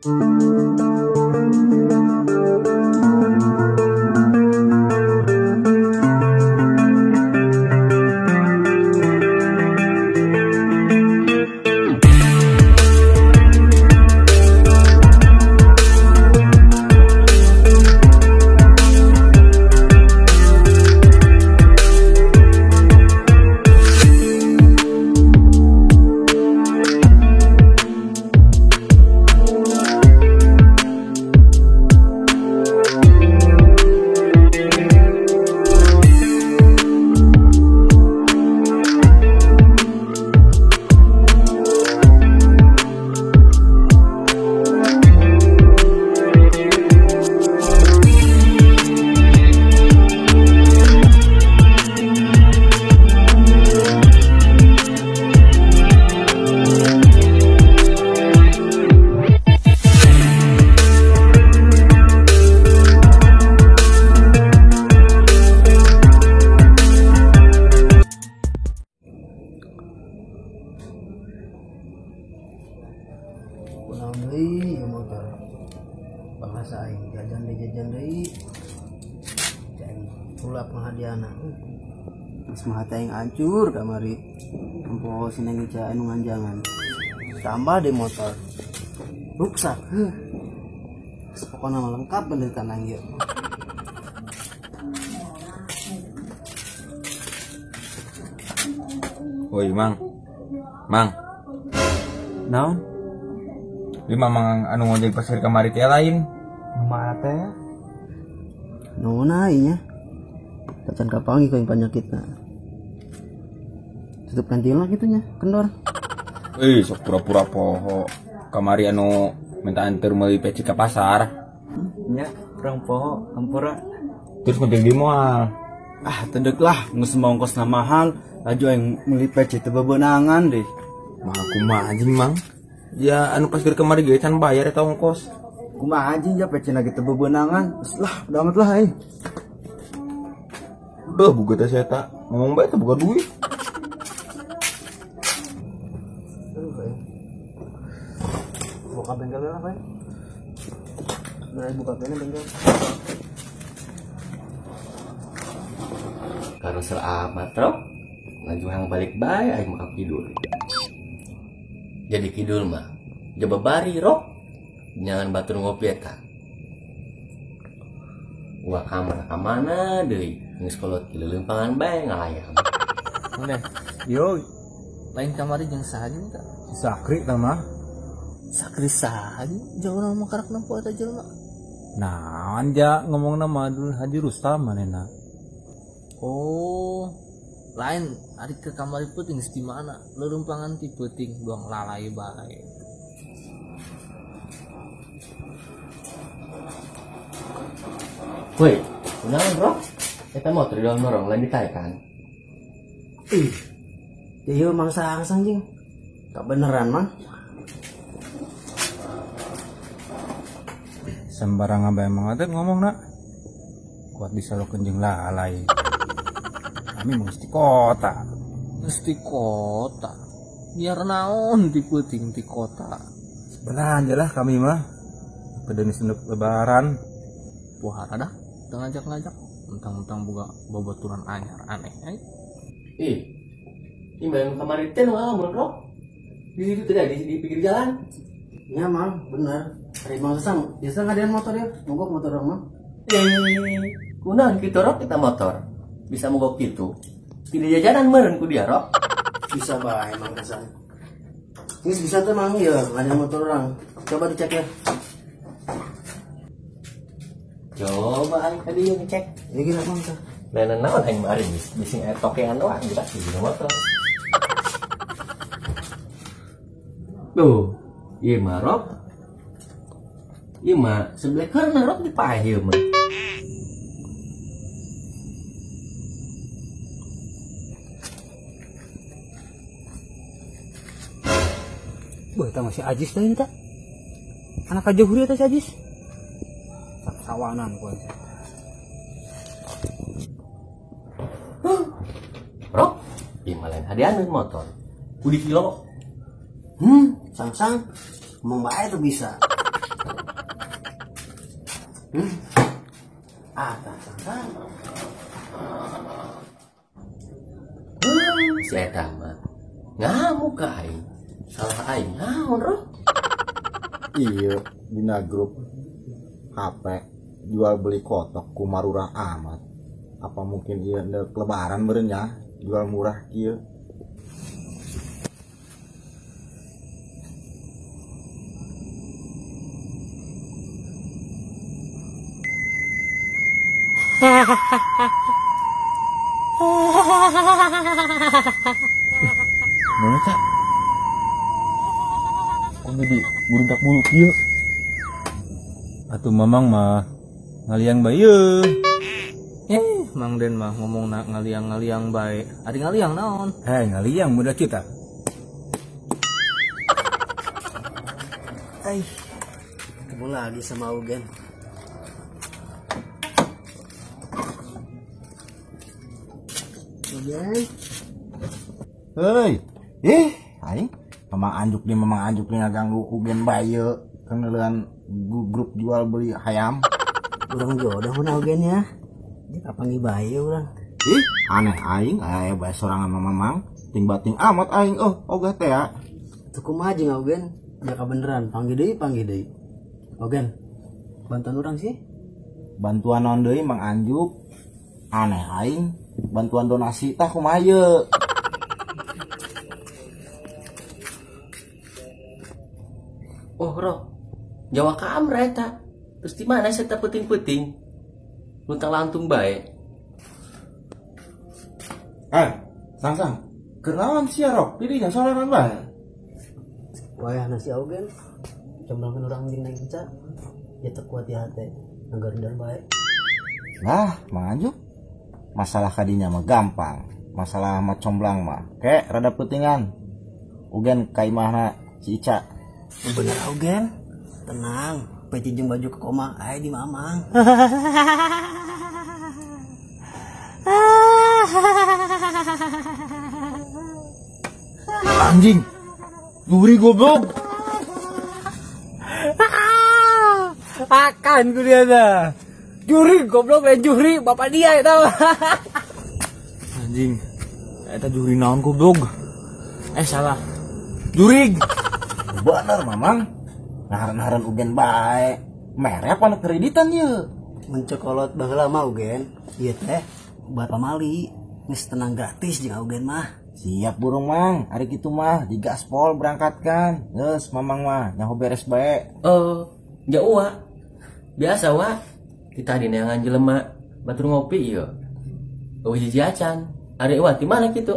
Pulang deui ya motor. Bangsa aing jajan deui. Cai pulak mah hadiana. Geus mah hati aing hancur kamari. Empo sineng ica anu nganjangan. Tambah deh motor. Ruksak. Pokoknya mah lengkap penderitaan aing ieu. Woi Mang. Naon? Di mamang anu ngojek pasir kamari teh lain. Mana teh? Nuhun aing nya. Tacan kapangi ku penyakitna. Tutup kantilna kitu nya, kendor. Sok pura-pura poho. Kamari anu minta anter meuli peci ka pasar. Nya, kurang poho, hampura. Terus ngojek di moal. Tendek lah, geus ongkosna mahal. Laju yang meuli peci teu bebeunangan deh. Mah kumaha anjing Mang? Ya anu pasir kamari ge can bayar eta ongkos. Kumaha anjing ya peci na teu bebeunangan. Lah, udah amat lah euy. Udah buka teh saya tak ngomong bae teh buka duit. Buka bengkel apa ya? Nah, buka bengkel. Karo ser amat rok ngajuang balik bae aing mah kidul. Jadi kidul mah jaba bari rok jangan batur ngopi eta. Wa kamar ka mana deui geus kolot di leuleumpangan bae ngalayang. Udah, yo, lain kamari jeung sahaja nih kak. Sakri tah mah. Sakri sahaja, jauh nama karak nampu eta jelema. Nah, anja ngomong nama Abdul Haji Rustam manehna. Oh, lain ari ke kamari peuting di mana? Leuleumpangan ti peuting doang lalai bae. Woi, kunaon rok? Eta motor di dalam norong lain ditaekan. Ieu mangsa angsang jeung. Tak beneran mah. Sembarangan bae mangate ngomongna. Kuat disalokeun jeung lalai. Kami mesti kota. Mesti kota. Biar naon ti peuting ti kota. Belanja lah kami mah. Pedeni senduk lebaran. Pohara dah, ngajak-ngajak. Mentang-mentang boga babaturan anyar aneh. Imbalan kamari teh nu ngalamun rok. Di situ teh di pinggir jalan. Nya mah bener. Hari mangsa sang, biasa ngadain motor ya. Mogok motor orang mah. Kunaon kitu rok kita motor. Bisa mogok kitu. Tidak jajanan meureun ku dia rok. Bisa bae mangsa sang. Ini bisa tuh mang ya, ngadain motor orang. Coba dicek ya. Coba aing tadi yang ngecek. Ini gila mangsa. Lain naon aing mah ari bising tokean doang kita di motor. Tuh, ieu mah rok. Ieu mah sebelah karena rok dipaeh ieu mah. Boy, eta masih Ajis teh eta. Anak ajohuri eta si Ajis. Sawanan ku eta. Rok, ieu mah lain hadianeun motor. Ku di kilo. Sang-sang. Ngomong bae tuh bisa. Si eta mah ngamuk ka aing. Salah aing naon roh? Iya, dina grup HP jual beli kotok ku marurah amat. Apa mungkin ieu neuk lebaran meureun nya jual murah kieu. Mana cak? Kok jadi buruntak bulu kieu? Atuh mamang mah ngaliang bae. Mang Den mah ngomong nak ngaliang baik. Ari ngaliang naon? Ngaliang mudah kita. Ketemu lagi sama Ugen. Ugen. Hei, aing memang anjuk nih ngaganggu Ugen baye keneuleun grup jual beli hayam. Urang jodoh mun Ugen ya. Dia panggil bae urang. Aneh aing aya bae sorangan mamang ting bating amat aing ogah teh ya. Tuh kumaha jeung Ugen? Jaka beneran panggil deui. Ugen. Bantuan urang sih. Bantuan naon deui Mang Anjuk? Aneh aing bantuan donasi tah kumaha ye? Oh roh, Jawa ka amra eta. Terus di mana saya penting-penting? Luntang lantung bae. Sang, kenaon sia rok? Dirinya sorangan bae. Wayah nasi Ugen. Comblangan urang jeung naik beca. Ya teu kuat di hate. Ngagarindan bae. Lah, Mang Anjuk. Masalah kadinya mah gampang. Masalah mah comblang mah kek rada pentingan. Ugen ka imahna si Ica. Bener Ugen. Tenang. Peci jeung baju ke koma aya di mamang. Anjing. Guri goblok. Akan ku dia dah. Juri goblok lain juri bapak dia eta. Anjing. Eta juri naon goblok? Salah. Jurig. Bener mamang. Naharan Ugen bae. Mere apa nu kreditan ye? Mencokolot baheula mah Ugen. Ieu teh buat pamali. Geus tenang gratis jeung Ugen mah. Siap burung Mang, hari gitu mah di gaspol berangkatkan. Geus mamang mah nyaho beres bae. Jauh wa. Biasa wa. Kita di neangan jelema batur ngopi ieu. Hiji acan. Ari wa di mana kitu?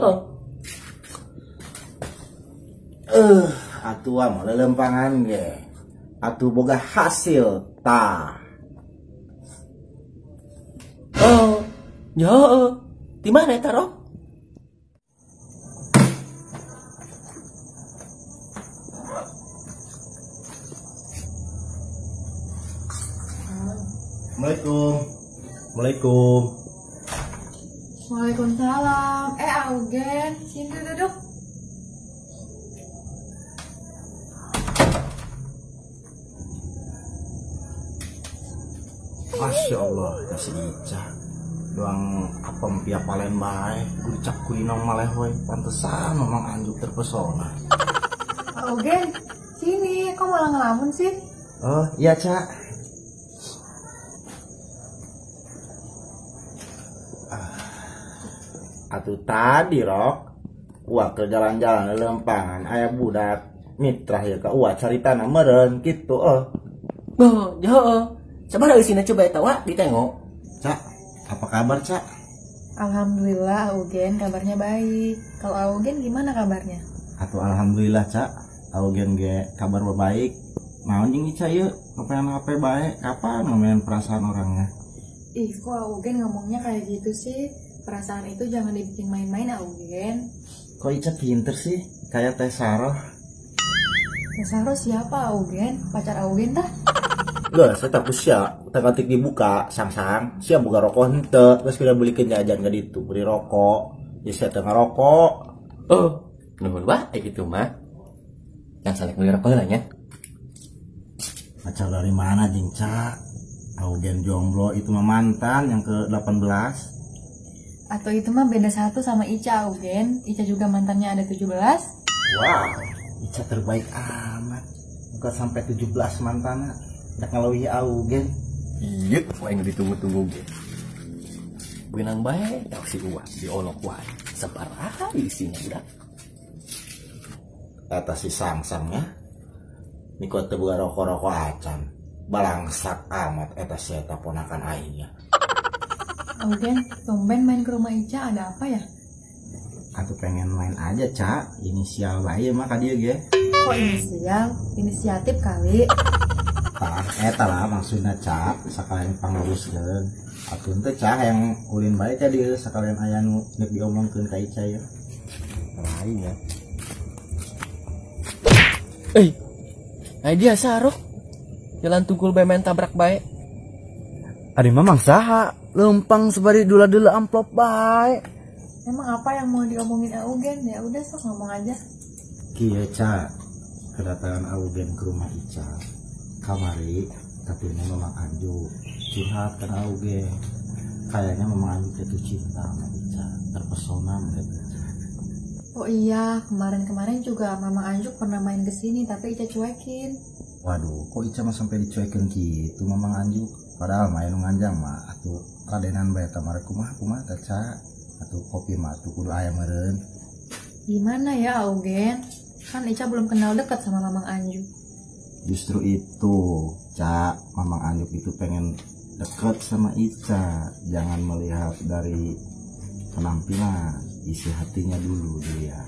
Atuh mah lelempangan ge. Atuh boga hasil tah. Di mana eta Rok? Assalamualaikum. Waalaikumsalam. Augen, sini duduk. Masya Allah, kasih Ica. Doang apa pia palen bae, ucap kulinong maleh we, pantesan Mamang Anjuk terpesona. Augen, sini. Kok malah ngelamun sih? Oh, iya, Ca. Atuh tadi, Rok. Wah, ke jalan-jalan lempangan aya budak mitra ya ka uah caritana meureun kitu Sabar eusina coba eta wa ditengok. Cak, apa kabar, Cak? Alhamdulillah, Augen kabarnya baik. Kalau Augen gimana kabarnya? Atuh alhamdulillah, Cak. Augen ge kabar baik. Naon jeung Ica ieu? Kapan HP bae? Kapan ngomongin perasaan orangnya? Ih, kok Augen ngomongnya kayak gitu sih? Perasaan itu jangan dibikin main-main, Augen. Kok Ica pinter sih? Kayak Teh Saroh. Teh Saroh siapa, Augen? Pacar Augen tah? Lah, saya takut sia, tengah-tengah dibuka, sang-sang, sia buka rokok henteu, terus kita belikan jajan ke ditu, beli rokok, ya saya tengah rokok. Nuhun wa kitu mah. Yang saleh beli rokok heula nya. Pacar dari mana Jing Ca? Augen jomblo itu mah mantan yang ke-18. Atau itu mah beda satu sama Ica, Augen. Ica juga mantannya ada 17. Wow, Ica terbaik amat. Bukan sampai 17 mantannya. Udah ngalawi Augen. Iya, yang ditunggu-tunggu ge. Benang bae, tak si uang diolok wae. Separah isinya udah. Eta si sangsangnya. Niko teu boga rokok-rokok acan. Balangsak amat eta si eta ponakan aingnya. Augen, tumben main ke rumah Ica, ada apa ya? Aku pengen main aja, Cak. Inisial bae mah ka dieu ge. Kok inisial? Inisiatif kali. Tah eta lah maksudna, Cak. Sakalian panguruskeun. Atuh teh Cak yang ulin bae ka dieu sakalian aya nu neuk diomongkeun ka Ica ya. Lain ya. Dia sarok. Jalan tunggul bae main tabrak bae. Adi mamang saha lempang sebari dula-dula amplop bae. Emang apa yang mau diomongin Augen? Ya udah sok ngomong aja. Kieu Cak. Kedatangan Augen ke rumah Ica. Kamari tapi ini memang Anju curhat kan Augen. Kayaknya memang Anju jatuh cinta sama Ica. Terpesona mereka. Oh iya, kemarin-kemarin juga Mama Anjuk pernah main ke sini tapi Ica cuekin. Waduh, kok Ica mah sampai dicuekin gitu Mamang Anju? Padahal main nganjang mah atuh radenan bae tamar kumaha teh Ca? Atuh kopi mah atuh kudu aya meureun. Gimana ya Augen? Kan Ica belum kenal dekat sama Mamang Anjuk. Justru itu, Ca, Mamang Anjuk itu pengen deket sama Ica. Jangan melihat dari penampilan, isi hatinya dulu dia.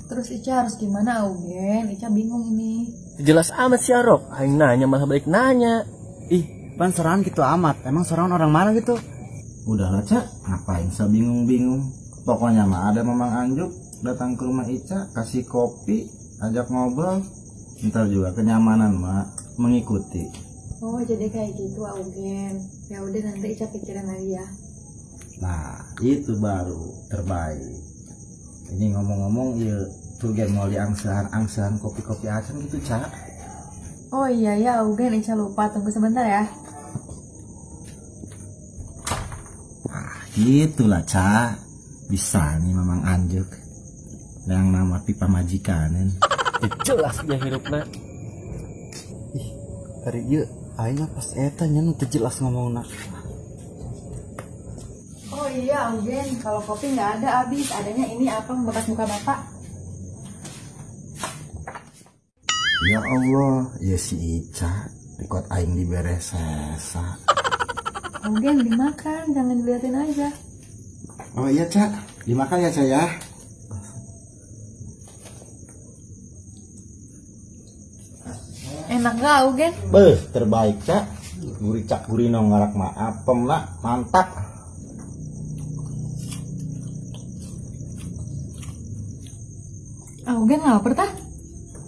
Terus Ica harus gimana Augen? Ica bingung ini. Jelas amat si Arok. Aing nanya malah balik nanya. Ih, pan serangan gitu amat. Emang serangan orang mana gitu? Udahlah, Ca, ngapain saya bingung-bingung. Pokoknya mah ada Mamang Anjuk datang ke rumah Ica, kasih kopi, ajak ngobrol. Ntar juga kenyamanan mah mengikuti. Oh jadi kayak gitu Augen. Ya udah nanti Ica pikirin lagi ya. Nah, itu baru terbaik. Ini ngomong-ngomong, ya tuh mau diangsahan kopi-kopi asam gitu, Ca. Oh iya ya Augen, Ica lupa. Tunggu sebentar ya. Gitulah, Ca. Bisa nih Mamang Anjuk. Yang nama pipa majikanen. Jelas dia hirupna. Hari ieu aingna pas eta nya nu teu jelas ngomongna. Oh iya Augen, kalau kopi nggak ada habis. Adanya ini apa bekas muka bapak? Ya Allah, ya si Ica dikot aing diberes sesa. Augen dimakan, jangan diliatin aja. Oh iya, Ca. Dimakan ya, Ca ya. Enak gak Augen? Beuh, terbaik, Ca. Gurih cak gurih no ngarak mah apem lah, mantap. Augen lapar tah?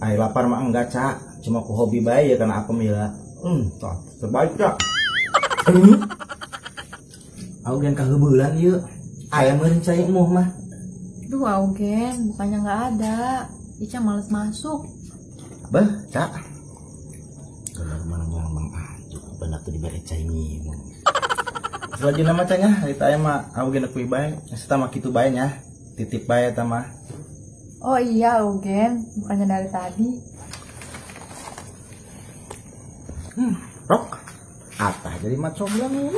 Air lapar mah enggak, Ca. Cuma ku hobi bae ya karena apem ya. Terbaik, Ca. Augen kaheubeulan ieu. Aya meureun cai emuh mah. Duh Augen, bukannya nggak ada. Ica males masuk. Beuh, Ca. Bener mana Mamang Anjuk, bener tuh dibere cai minum. Selanjutnya mah Ca nya, harita aya mah Augen nepi bae. Eta mah kitu bae nya. Titip bae eta mah. Oh iya Augen, bukannya dari tadi. Rok. Atah jadi macam bilang